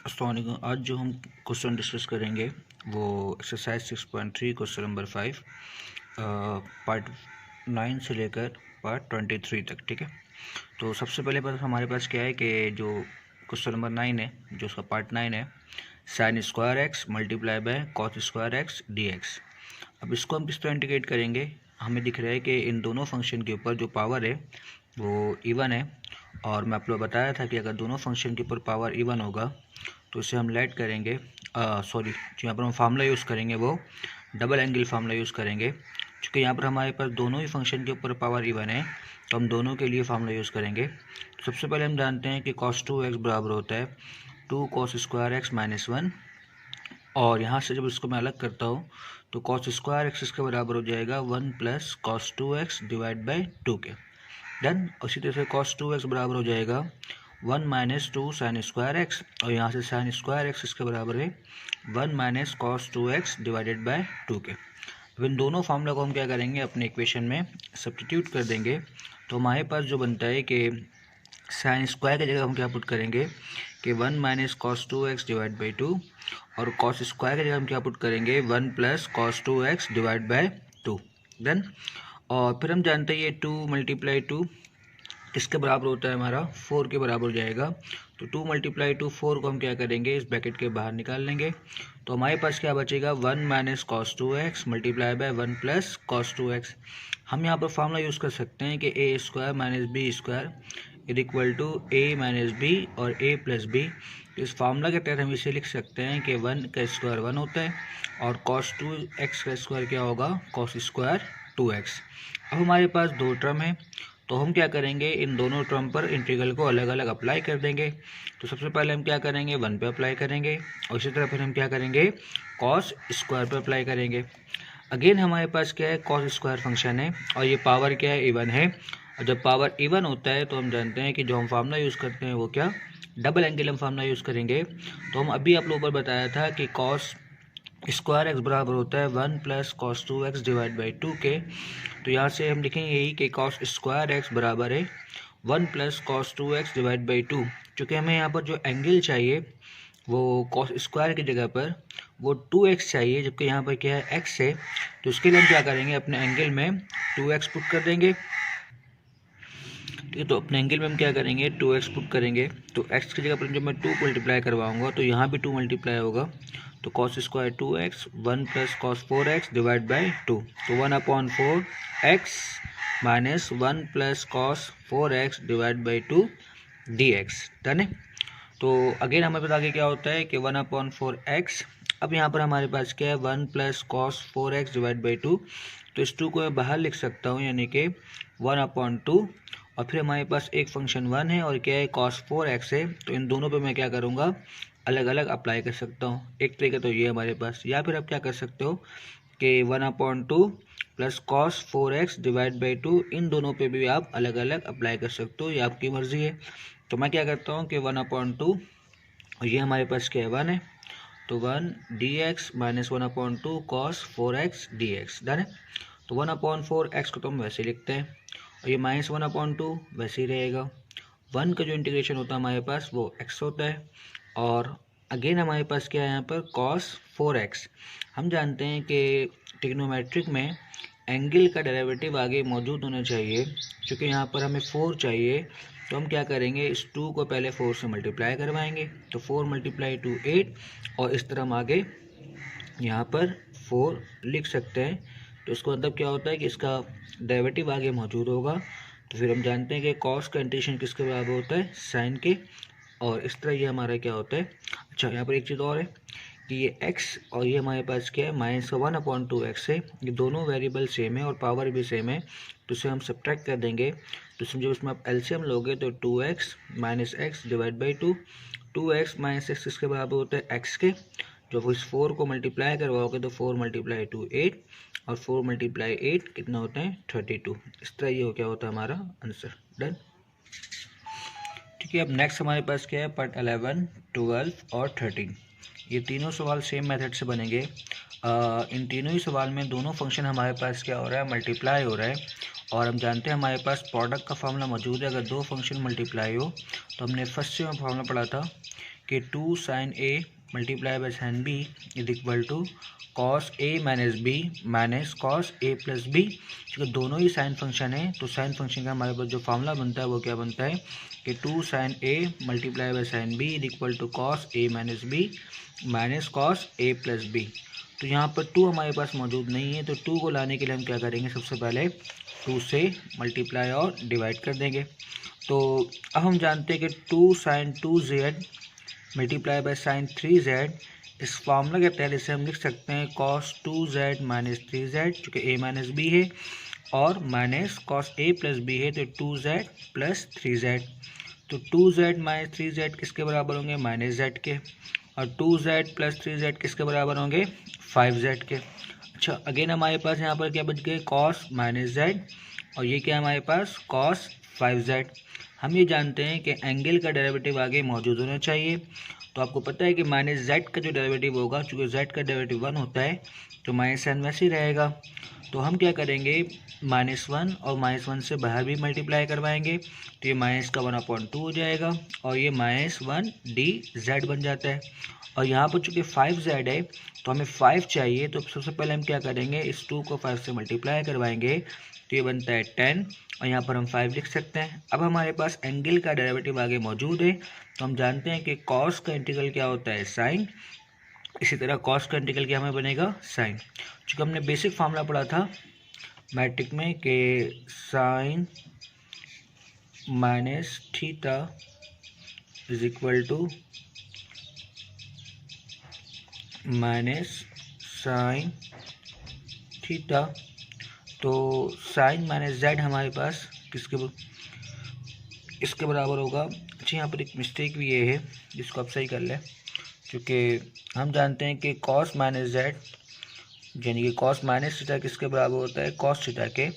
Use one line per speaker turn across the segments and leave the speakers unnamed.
अस्सलाम वालेकुम। आज जो हम क्वेश्चन डिस्कस करेंगे वो एक्सरसाइज 6.3 क्वेश्चन नंबर 5 पार्ट 9 से लेकर पार्ट 23 तक। ठीक है, तो सबसे पहले बात हमारे पास क्या है कि जो क्वेश्चन नंबर 9 है, जो उसका पार्ट 9 है, sign square x multiply by cos square x d x. अब इसको हम किस तरह इंटीग्रेट करेंगे? हमें दिख रहा है कि इन दोनों फंक्शन के ऊपर जो पावर है वो इवन है, और मैं आप लोग बताया था कि अगर दोनों फंक्शन के ऊपर पावर इवन होगा तो इसे हम लेट करेंगे, सॉरी, जो यहाँ पर हम फार्मूला यूज़ करेंगे वो डबल एंगल फार्मूला यूज़ करेंगे। क्योंकि यहाँ पर हमारे पास दोनों ही फंक्शन के ऊपर पावर इवन है तो हम दोनों के लिए फार्मूला यूज़ करेंगे। तो सबसे पहले हम जानते हैं कि cos 2x बराबर होता है 2 cos स्क्वायर एक्स माइनस 1, और यहाँ से जब इसको मैं अलग करता हूँ तो cos स्क्वायर एक्स इसके बराबर हो जाएगा 1 plus cos 2x divide by 2 के। डन। उसी तरह से cos 2x बराबर हो जाएगा 1 माइनस 2 साइन स्क्वायर एक्स, और यहाँ से साइन स्क्वायर एक्स इसके बराबर है 1 minus cos 2x divided by 2 के। अब इन दोनों फार्मूला को हम क्या करेंगे, अपने इक्वेशन में सब्स्टिट्यूट कर देंगे। तो हमारे पास जो बनता है कि साइन स्क्वायर की जगह हम क्या पुट करेंगे कि 1 minus cos 2x divide by 2, और cos स्क्वायर की जगह हम क्या पुट करेंगे 1 plus cos 2x divide by 2। Then और फिर हम जानते हैं ये 2 मल्टीप्लाई 2 किसके बराबर होता है, हमारा 4 के बराबर हो जाएगा। तो 2 मल्टीप्लाई 2 4 को हम क्या करेंगे, इस ब्रैकेट के बाहर निकाल लेंगे। तो हमारे पास क्या बचेगा 1 minus cos 2x multiply by 1 plus cos 2x। हम यहाँ पर फार्मूला यूज़ कर सकते हैं कि a square minus b square is equal to a minus b और ए प्लस बी। तो इस फार्मूला के तहत हम इसे लिख सकते हैं कि 1 का स्क्वायर 1 होता है और cos 2x का स्क्वायर क्या होगा, cos स्क्वायर 2x। अब हमारे पास दो टर्म है तो हम क्या करेंगे, इन दोनों टर्म पर इंटीग्रल को अलग अलग अप्लाई कर देंगे। तो सबसे पहले हम क्या करेंगे 1 पे अप्लाई करेंगे, और इसी तरह फिर हम क्या करेंगे cos स्क्वायर पे अप्लाई करेंगे। अगेन हमारे पास क्या है, cos स्क्वायर फंक्शन है और ये पावर क्या है, इवन है। और जब पावर इवन होता है तो हम जानते हैं कि जो हम फार्मूला यूज़ करते हैं वो क्या, डबल एंगल हम फार्मूला यूज़ करेंगे। तो हम अभी आप लोगों को बताया था कि cos स्क्वायर एक्स बराबर होता है 1 plus cos 2x divide by 2 के। तो यहाँ से हम लिखेंगे यही कि cos स्क्वायर एक्स बराबर है 1 plus cos 2x divide by 2। चूँकि हमें यहाँ पर जो एंगल चाहिए वो cos स्क्वायर की जगह पर वो 2x चाहिए, जबकि यहाँ पर क्या है x है। तो उसके लिए हम क्या करेंगे, अपने एंगल में 2x पुट कर देंगे। ठीक है, तो अपने एंगल में हम क्या करेंगे 2x पुट करेंगे। तो x की जगह पर जब मैं 2 मल्टीप्लाई करवाऊँगा तो यहाँ भी 2 मल्टीप्लाई होगा। तो cos square 2x 1 plus cos 4x divide by 2। तो 1/4 x minus 1 plus cos 4x divide by 2 dx। Done है। तो अगेन हमारे पास आगे क्या होता है कि 1/4 x। अब यहाँ पर हमारे पास क्या है 1 plus cos 4x divide by 2। तो इस 2 को मैं बाहर लिख सकता हूँ, यानी कि 1/2। और फिर हमारे पास एक फंक्शन 1 है और क्या है cos 4x है। तो इन दोनों पे मैं क्या करूँगा, अलग अलग अप्लाई कर सकता हूँ। एक तरीका तो ये हमारे पास, या फिर आप क्या कर सकते हो कि 1/2 plus cos 4x divide by 2, इन दोनों पे भी आप अलग अलग अप्लाई कर सकते हो, ये आपकी मर्ज़ी है। तो मैं क्या करता हूँ कि 1/2, और ये हमारे पास क्या है 1 है, तो 1 dx minus 1/2 cos 4x dx। Done है। तो 1/4 x को तो हम वैसे लिखते हैं, और ये माइनस 1/2 वैसे ही रहेगा। 1 का जो इंटीग्रेशन होता है हमारे पास वो x होता है, और अगेन हमारे पास क्या है यहाँ पर cos 4x। हम जानते हैं कि ट्रिग्नोमेट्रिक में एंगल का डेरिवेटिव आगे मौजूद होना चाहिए। क्योंकि यहाँ पर हमें 4 चाहिए तो हम क्या करेंगे, इस 2 को पहले 4 से मल्टीप्लाई करवाएंगे। तो 4 मल्टीप्लाई 2 8, और इस तरह हम आगे यहाँ पर 4 लिख सकते हैं। तो इसका मतलब क्या होता है कि इसका डेरिवेटिव आगे मौजूद होगा। तो फिर हम जानते हैं कि cos का इंटीग्रेशन किसके बराबर होता है, साइन के। और इस तरह ये हमारा क्या होता है। अच्छा, यहाँ पर एक चीज़ और है कि ये x और ये हमारे पास क्या है माइनस 1/2 x है। ये दोनों वेरिएबल सेम है और पावर भी सेम है, तो इसे हम सब्ट्रैक्ट कर देंगे। तो समझो इसमें आप एलसीएम लोगे तो 2x minus x divide by 2। 2x minus x किसके बराबर होता है, x के। जब इस 4 को मल्टीप्लाई करवाओगे तो 4 मल्टीप्लाई 2 8, और 4 मल्टीप्लाई 8 कितना होता है 32। इस तरह ये क्या होता है हमारा आंसर। डन। ठीक है, अब नेक्स्ट हमारे पास क्या है पार्ट 11, 12 और 13। ये तीनों सवाल सेम मेथड से बनेंगे। इन तीनों ही सवाल में दोनों फंक्शन हमारे पास क्या हो रहा है, मल्टीप्लाई हो रहा है, और हम जानते हैं हमारे पास प्रोडक्ट का फार्मूला मौजूद है। अगर दो फंक्शन मल्टीप्लाई हो तो हमने फर्स्ट से फार्मूला पढ़ा था कि 2 sin a multiply by sin b is equal to cos a minus b minus cos a plus b. क्योंकि दोनों ही साइन फंक्शन है तो साइन फंक्शन का हमारे पास जो फार्मूला बनता है वो क्या बनता है कि 2 sin a multiply by sin b is equal to cos a minus b minus cos a plus b. तो यहाँ पर 2 हमारे पास मौजूद नहीं है, तो 2 को लाने के लिए हम क्या करेंगे, सबसे पहले 2 से मल्टीप्लाई और डिवाइड कर देंगे। तो अब हम जानते हैं कि 2 sin 2z multiply by sin 3z, इस फार्मूला के तहत इसे हम लिख सकते हैं cos 2z माइनस 3z, चूँकि a माइनस बी है, और minus cos a plus b है तो 2z प्लस 3z। तो 2z माइनस 3z किसके बराबर होंगे, माइनस z के, और 2z प्लस 3z किसके बराबर होंगे, 5z के। अच्छा, अगेन हमारे पास यहाँ पर क्या बच गए, cos माइनस z, और ये क्या हमारे पास cos 5z। हम ये जानते हैं कि एंगल का डेरिवेटिव आगे मौजूद होना चाहिए। तो आपको पता है कि माइनस z का जो डेरिवेटिव होगा, चूँकि z का डेरिवेटिव 1 होता है तो माइनस साइन वैसे ही रहेगा। तो हम क्या करेंगे, -1 और -1 से बाहर भी मल्टीप्लाई करवाएंगे तो ये माइनस का 1/2 हो जाएगा, और ये -1 बन जाता है। और यहाँ पर चूँकि 5z है तो हमें 5 चाहिए, तो सबसे पहले हम क्या करेंगे, इस 2 को 5 से मल्टीप्लाई करवाएंगे तो ये बनता है 10, और यहाँ पर हम 5 लिख सकते हैं। अब हमारे पास एंगल का डेरिवेटिव आगे मौजूद है, तो हम जानते हैं कि कॉस का इंटीग्रल क्या होता है, साइन। इसी तरह कॉस का इंटीग्रल क्या हमें बनेगा, साइन। चूँकि हमने बेसिक फार्मूला पढ़ा था मैट्रिक में कि sine minus theta is equal to minus sine theta. तो साइन माइनस जेड हमारे पास इसके बराबर होगा। अच्छा, यहाँ पर एक मिस्टेक भी ये है जिसको आप सही कर लें, क्योंकि हम जानते हैं कि कॉस माइनस जेड यानी कि कॉस माइनस थीटा किसके बराबर होता है, कॉस थीटा के।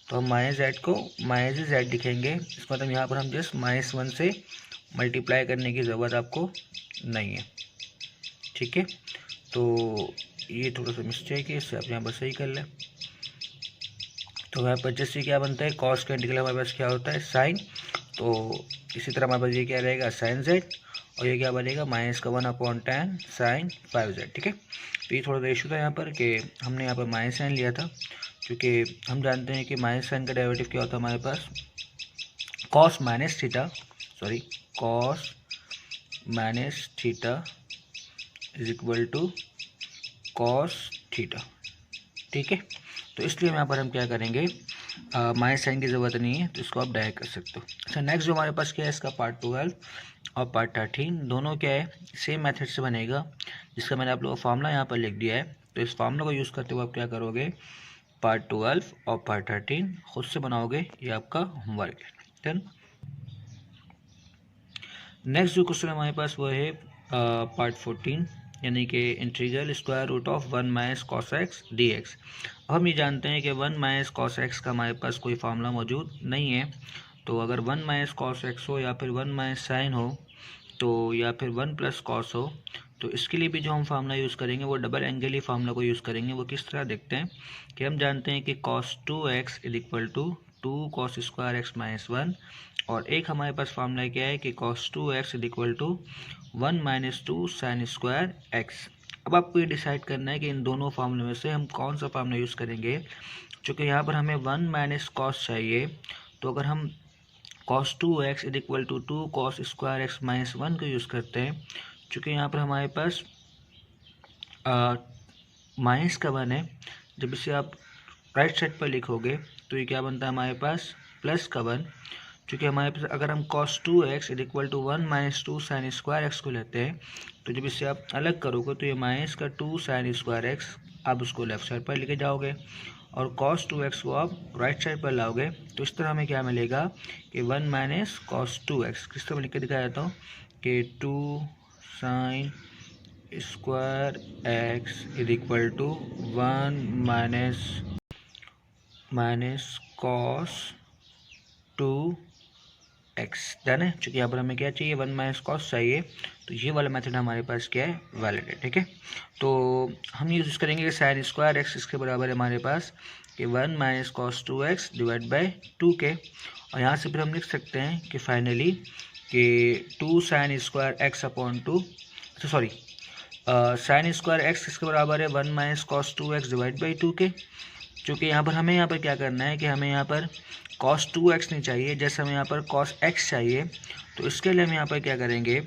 तो हम माइनस जेड को माइनस जेड लिखेंगे, इसका मतलब यहाँ पर हम जस्ट -1 से मल्टीप्लाई करने की ज़रूरत आपको नहीं है, ठीक है। तो ये थोड़ा सा मिस्टेक है, इससे आप यहाँ पर सही कर लें। तो यहाँ पर जैसे क्या बनता है, कॉस का इंटीग्रल हमारे पास क्या होता है, साइन। तो इसी तरह हमारे पास ये क्या रहेगा, साइन जेड, और ये क्या बनेगा, -1/10 साइन 5z, ठीक है। तो ये थोड़ा सा इशू था यहाँ पर कि हमने यहाँ पर माइनस साइन लिया था, क्योंकि हम जानते हैं कि माइनस साइन का डेरिवेटिव क्या होता है हमारे पास, cos minus theta is equal to cos theta, ठीक है। तो इसलिए यहाँ पर हम क्या करेंगे, माइनस साइन की ज़रूरत नहीं है, तो इसको आप डायरेक्ट कर सकते हो। अच्छा, नेक्स्ट जो हमारे पास क्या है, इसका पार्ट 12 और पार्ट 13 दोनों क्या है, सेम मेथड से बनेगा, जिसका मैंने आप लोगों को फार्मूला यहाँ पर लिख दिया है। तो इस फार्मूला को यूज़ करते हुए आप क्या करोगे, पार्ट 12 और पार्ट 13 खुद से बनाओगे, ये आपका होमवर्क है। डन। नेक्स्ट जो क्वेश्चन हमारे पास वो है पार्ट 14, यानी कि integral square root of 1 minus cos x d x. अब हम ये जानते हैं कि 1 माइनस कॉस एक्स का हमारे पास कोई फार्मूला मौजूद नहीं है। तो अगर 1 माइनस कॉस एक्स हो, या फिर 1 माइनस साइन हो, तो या फिर 1 प्लस कॉस हो, तो इसके लिए भी जो हम फार्मूला यूज़ करेंगे वो डबल एंगल ही फार्मूला को यूज़ करेंगे। वो किस तरह देखते हैं कि हम जानते हैं कि cos 2x is equal to 2 cos square x minus 1, और एक हमारे पास फार्मूला क्या है कि cos 2x is equal to 1 minus 2 sine square x. अब आपको ये डिसाइड करना है कि इन दोनों फार्मूले में से हम कौन सा फार्मूला यूज़ करेंगे। चूँकि यहाँ पर हमें 1 माइनस कॉस चाहिए, तो अगर हम cos 2x is equal to 2 cos square x minus 1 को यूज़ करते हैं, चूँकि यहाँ पर हमारे पास माइनस का 1 है, जब इसे आप राइट साइड पर लिखोगे तो ये क्या बनता है हमारे पास, प्लस का 1। चूँकि हमारे पास अगर हम cos 2x is equal to 1 minus 2 sine square x को लेते हैं, तो जब इसे आप अलग करोगे तो ये माइनस का 2 साइन स्क्वायर एक्स आप उसको लेफ्ट साइड पर लेके जाओगे, और cos 2x को आप राइट साइड पर लाओगे, तो इस तरह हमें क्या मिलेगा कि 1 माइनस cos 2x। किस तरह लिख के दिखाया जाता हूँ कि 2 sine square x is equal to 1 minus cos 2x। Done है। चूँकि यहाँ पर हमें क्या चाहिए, 1 माइनस कॉस चाहिए, तो ये वाला मेथड हमारे पास क्या है, वैलिड है, ठीक है। तो हम यूज़ करेंगे कि साइन स्क्वायर एक्स इसके बराबर है हमारे पास कि 1 minus cos 2x divide by 2k, और यहाँ से फिर हम लिख सकते हैं कि फाइनली कि 2 साइन स्क्वायर एक्स अपॉन 2, अच्छा सॉरी, साइन स्क्वायर एक्स किसके बराबर है 1 minus cos 2x divide by 2k। चूँकि यहाँ पर हमें यहाँ पर क्या करना है कि हमें यहाँ पर cos 2x नहीं चाहिए, जैसे हमें यहाँ पर cos x चाहिए। तो इसके लिए हम यहाँ पर क्या करेंगे,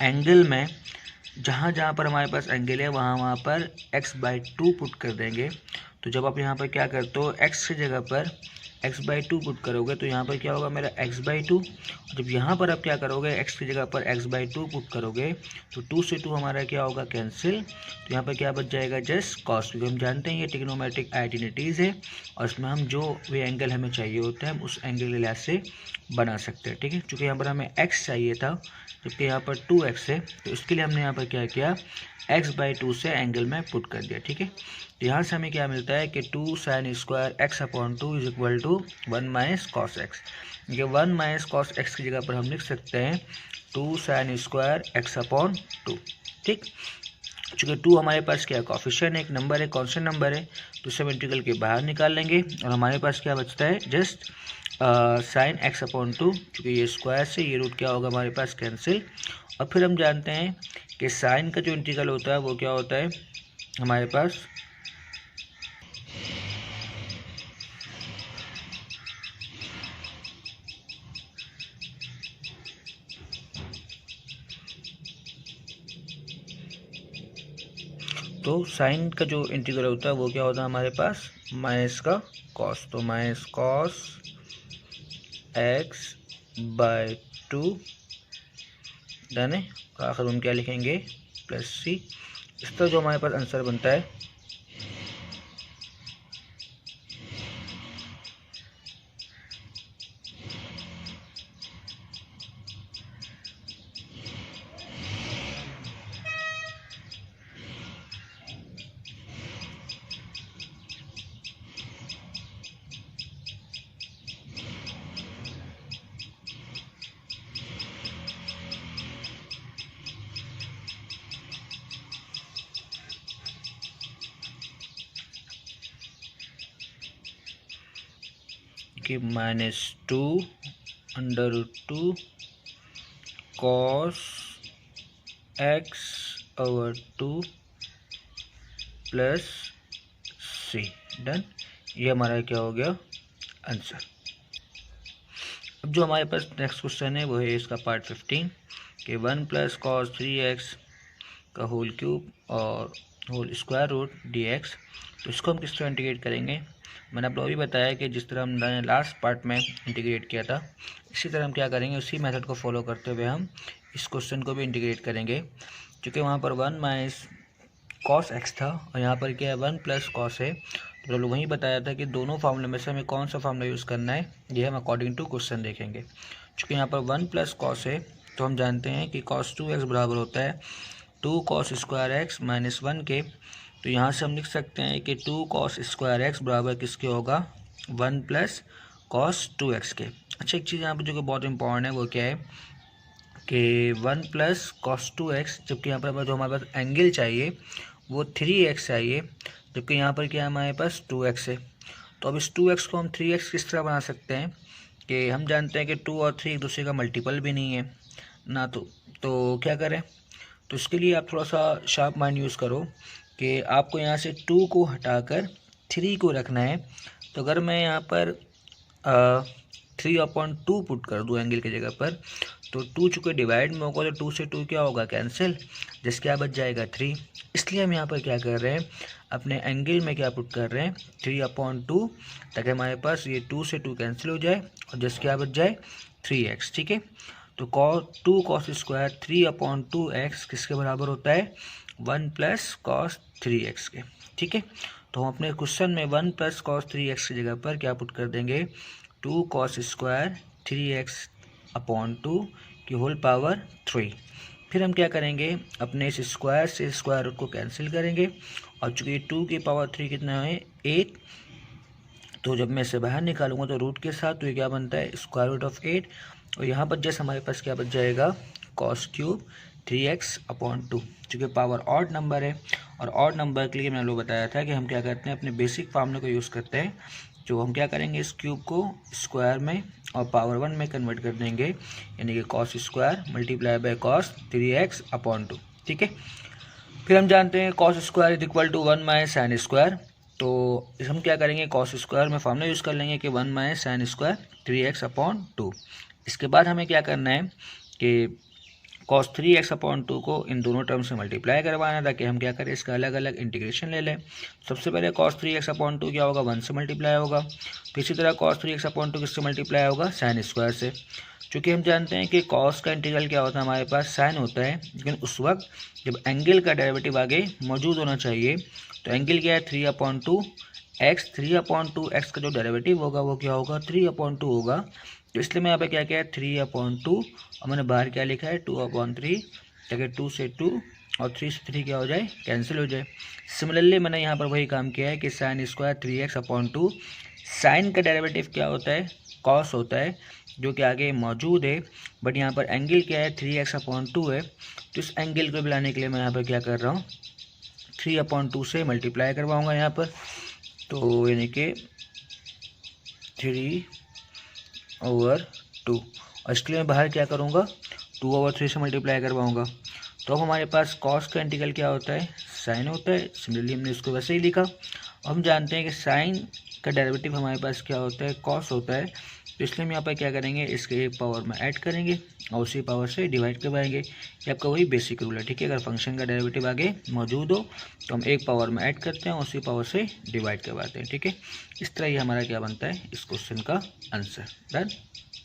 एंगल में जहाँ जहाँ पर हमारे पास एंगल है वहाँ पर x/2 पुट कर देंगे। तो जब आप यहाँ पर क्या करते हो, x की जगह पर x/2 पुट करोगे तो यहाँ पर क्या होगा मेरा x/2। जब यहाँ पर आप क्या करोगे, x की जगह पर x/2 पुट करोगे तो 2 से 2 हमारा क्या होगा, कैंसिल। तो यहाँ पर क्या बच जाएगा, जस्ट कॉस, क्योंकि हम जानते हैं ये ट्रिग्नोमेट्रिक आइडेंटिटीज़ है और इसमें हम जो भी एंगल हमें चाहिए होता है हम उस एंगल के लिहाज से बना सकते हैं, ठीक है। चूँकि यहाँ पर हमें x चाहिए था जबकि यहाँ पर 2x है, तो इसके लिए हमने यहाँ पर क्या किया, x/2 से एंगल में पुट कर दिया, ठीक है। तो यहाँ से हमें क्या मिलता है कि 2 sine square x upon 2 is equal to 1 minus cos x. ये 1 माइनस कॉस एक्स की जगह पर हम लिख सकते हैं 2 साइन स्क्वायर एक्स अपॉन 2, ठीक। चूँकि 2 हमारे पास क्या है, कॉफिशिएंट है, एक नंबर है, कॉन्स्टेंट नंबर है, तो इसे हम इंटीग्रल के बाहर निकाल लेंगे और हमारे पास क्या बचता है, जस्ट साइन एक्स अपॉन 2। चूँकि ये स्क्वायर से ये रूट क्या होगा हमारे पास, कैंसिल। और फिर हम जानते हैं कि साइन का जो इंटीग्रल होता है वो क्या होता है हमारे पास, तो साइन का जो इंटीग्रल होता है वो क्या होता है हमारे पास, माइनस का कॉस। तो माइनस कॉस x/2 डन है, आखिर हम क्या लिखेंगे, प्लस c। इस तरह जो हमारे पास आंसर बनता है कि -2 √2 cos x/2 plus c, done. ये हमारा क्या हो गया, आंसर। अब जो हमारे पास नेक्स्ट क्वेश्चन है वो है इसका पार्ट 15 कि 1 प्लस cos 3x का होल क्यूब और होल स्क्वायर रूट dx। तो इसको हम किस तरह इंटीग्रेट करेंगे, मैंने आपको अभी बताया कि जिस तरह हमने लास्ट पार्ट में इंटीग्रेट किया था इसी तरह हम क्या करेंगे, उसी मेथड को फॉलो करते हुए हम इस क्वेश्चन को भी इंटीग्रेट करेंगे। क्योंकि वहाँ पर 1 माइनस कॉस एक्स था और यहाँ पर क्या है 1 प्लस कॉस है। तो हम लोग वहीं बताया था कि दोनों फार्मूले में से हमें कौन सा फार्मूला यूज़ करना है, ये हम अकॉर्डिंग टू क्वेश्चन देखेंगे। चूँकि यहाँ पर 1 प्लस कॉस है तो हम जानते हैं कि cos 2x बराबर होता है 2 cos स्क्वायर एक्स माइनस 1 के। तो यहाँ से हम लिख सकते हैं कि 2 cos स्क्वायर एक्स बराबर किसके होगा, 1 प्लस cos 2x के। अच्छा, एक चीज़ यहाँ पर जो कि बहुत इंपॉर्टेंट है वो क्या है कि 1 प्लस cos 2x, जबकि यहाँ पर जो हमारे पास एंगल चाहिए वो 3x चाहिए, जबकि यहाँ पर क्या है हमारे पास 2x है। तो अब इस 2x को हम 3x किस तरह बना सकते हैं कि हम जानते हैं कि 2 और 3 एक दूसरे का मल्टीपल भी नहीं है ना, तो क्या करें। तो इसके लिए आप थोड़ा सा शार्प माइंड यूज़ करो कि आपको यहाँ से 2 को हटाकर 3 को रखना है। तो अगर मैं यहाँ पर 3/2 पुट कर दूँ एंगल की जगह पर, तो 2 चूँकि डिवाइड में होगा तो 2 से 2 क्या होगा, कैंसिल, जिसके क्या बच जाएगा 3। इसलिए हम यहाँ पर क्या कर रहे हैं, अपने एंगल में क्या पुट कर रहे हैं 3/2, ताकि हमारे पास ये 2 से 2 कैंसिल हो जाए और जिसके क्या बच जाए 3x, ठीक है। तो 2 cos स्क्वायर 3/2x किसके बराबर होता है, 1 प्लस cos 3x के, ठीक है। तो हम अपने क्वेश्चन में 1 प्लस cos 3x की जगह पर क्या पुट कर देंगे, 2 cos स्क्वायर 3x/2 की होल पावर 3। फिर हम क्या करेंगे, अपने इस स्क्वायर से स्क्वायर रूट को कैंसिल करेंगे और चूँकि 2 की पावर 3 कितना है 8, तो जब मैं इसे बाहर निकालूंगा तो रूट के साथ तो ये क्या बनता है स्क्वायर रूट ऑफ 8। और यहाँ पर जैसे हमारे पास क्या बच जाएगा cos³ 3x/2, चूँकि पावर ऑड नंबर है और ऑड नंबर के लिए मैंने लोग बताया था कि हम क्या करते हैं, अपने बेसिक फार्मूले को यूज़ करते हैं। जो हम क्या करेंगे, इस क्यूब को स्क्वायर में और पावर 1 में कन्वर्ट कर देंगे, यानी कि cos square multiply by cos 3x/2, ठीक है। फिर हम जानते हैं cos square is equal to 1 minus sine square, तो हम क्या करेंगे, कॉस स्क्वायर में फार्मूला यूज़ कर लेंगे कि 1 माइनस साइन स्क्वायर 3x/2। इसके बाद हमें क्या करना है कि cos 3x/2 को इन दोनों टर्म से मल्टीप्लाई करवाना, ताकि हम क्या करें, इसका अलग अलग इंटीग्रेशन ले लें। सबसे पहले cos 3x/2 क्या होगा, 1 से मल्टीप्लाई होगा। तो इसी तरह cos 3x/2 किससे मल्टीप्लाई होगा, साइन स्क्वायर से। चूँकि हम जानते हैं कि cos का इंटीग्रल क्या होता है, हमारे पास साइन होता है, लेकिन उस वक्त जब एंगल का डेरिवेटिव आगे मौजूद होना चाहिए। तो एंगल क्या है, 3/2x, 3/2x का जो डेरिवेटिव होगा वो क्या होगा, 3/2 होगा। तो इसलिए मैं यहाँ पे क्या किया है, 3/2, और मैंने बाहर क्या लिखा है, 2/3, ताकि 2 से 2 और 3 से 3 क्या हो जाए, कैंसिल हो जाए। सिमिलरली मैंने यहाँ पर वही काम किया है कि साइन स्क्वायर 3x/2, साइन का डेरिवेटिव क्या होता है, कॉस होता है, जो कि आगे मौजूद है, बट यहाँ पर एंगल क्या है, 3x/2 है। तो इस एंगल को बनाने के लिए मैं यहाँ पर क्या कर रहा हूँ, 3/2 से मल्टीप्लाई करवाऊँगा यहाँ पर, तो यानी कि 3/2, और इसके लिए मैं बाहर क्या करूँगा, 2/3 से मल्टीप्लाई करवाऊँगा। तो अब हमारे पास कॉस का इंटीग्रल क्या होता है, साइन होता है। सिमिलरली हमने इसको वैसे ही लिखा। हम जानते हैं कि साइन का डेरिवेटिव हमारे पास क्या होता है, कॉस होता है। तो इसलिए हम यहाँ पर क्या करेंगे, इसके एक पावर में ऐड करेंगे और उसी पावर से डिवाइड करवाएंगे। ये आपका वही बेसिक रूल है, ठीक है। अगर फंक्शन का डेरिवेटिव आगे मौजूद हो तो हम एक पावर में ऐड करते हैं, उसी पावर से डिवाइड करवाते हैं, ठीक है। इस तरह ये हमारा क्या बनता है, इस क्वेश्चन का आंसर। डन।